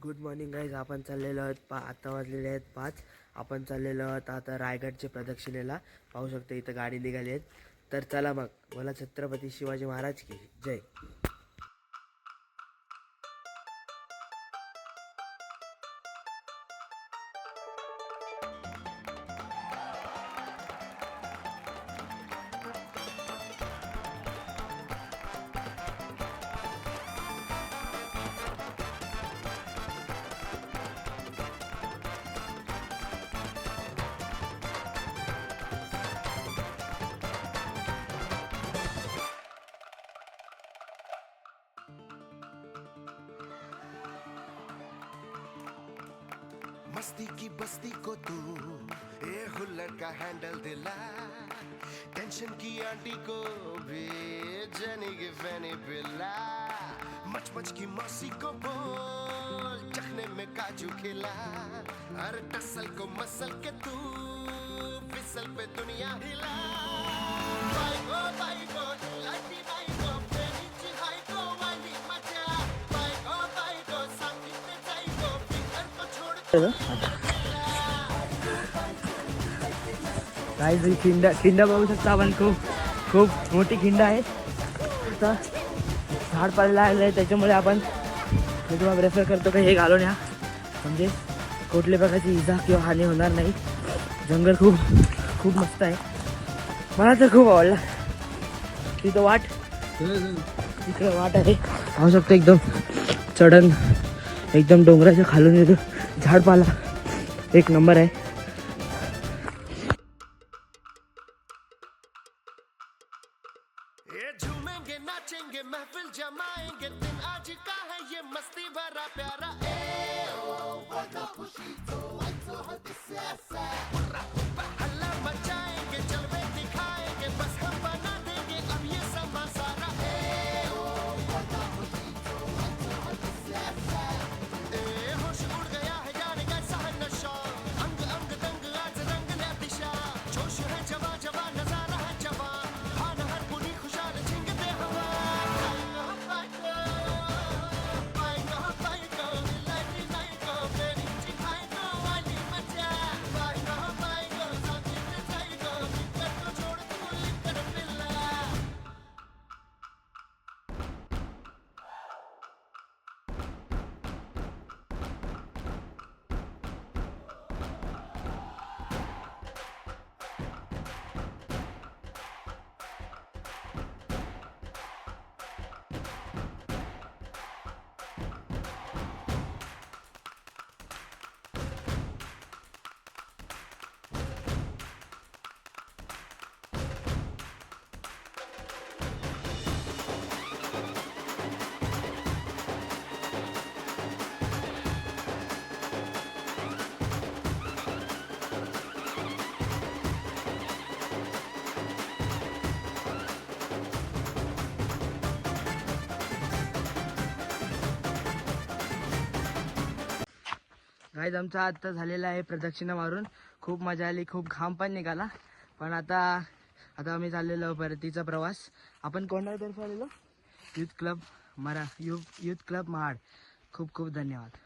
Good morning guys. आपण चाललेलो आहोत आता वाजलेले आहेत 5. आपण चाललेलो आहोत आता रायगडच्या प्रदक्षिणेला. पाहू शकतो इथं गाडी निघाली आहेत. तर चला मग. बोला छत्रपती शिवाजी महाराज की जय. मस्ती की बस्ती को तू ए हुल्लड़ का हैंडल दिला, टेंशन की आंटी को भी जनी की फैनी पिला, मच मच की मौसी को बोल चखने में काजू खिला, हर टसल को मसल के तू फिसल पे दुनिया हिला। बाई गो लाइटी बाई गो प्रेमी जी हाई गो वाली मजा, बाई गो सांगीतले जाई गो फिकर को छोड़ गाईज खिंड बघू शकता आपण. खूप मोठी खिंड आहे. आता झाड पाला लागलं आहे त्याच्यामुळे आपण मी तुम्हाला प्रेफर करतो का हे घालून या, म्हणजे कुठल्या प्रकारची इजा किंवा हानी होणार नाही. जंगल खूप मस्त आहे. मला तर खूप आवडला. तिथं वाट तिकडे वाट आहे पाहू शकतो. एकदम चढण एकदम डोंगराच्या खालून येतो. झाडपाला एक नंबर आहे. झूमेंगे नाचेंगे महफिल जमाएंगे दिन आज का है ये मस्ती भरा प्यारा हल्ला मचाएंगे जलवे दिखाएंगे बस हम बना देंगे अब ये समा सारा होश उड़ गया है जाने कैसा है नशा अंग अंग दंग आज रंग ले दिशा जोश है जवा जवा नजारा है जवा हान हर पूरी खुशाल झिंग दे हवा बाई गो लाइटी नाई गो मेरी चिखाई गो वाली मचा बाई गो सांगीतले जाई गो फिकर को छोड़ तू लिकर पिल्ला. गाईज आमचा आता झालेला आहे प्रदक्षिणा मारून. खूप मजा आली. खूप घाम पण निघाला. पण आता आम्ही चाललेलो परतीचा प्रवास. आपण कोणातर्फे आलेलो? Youth club Mahad. खूप धन्यवाद.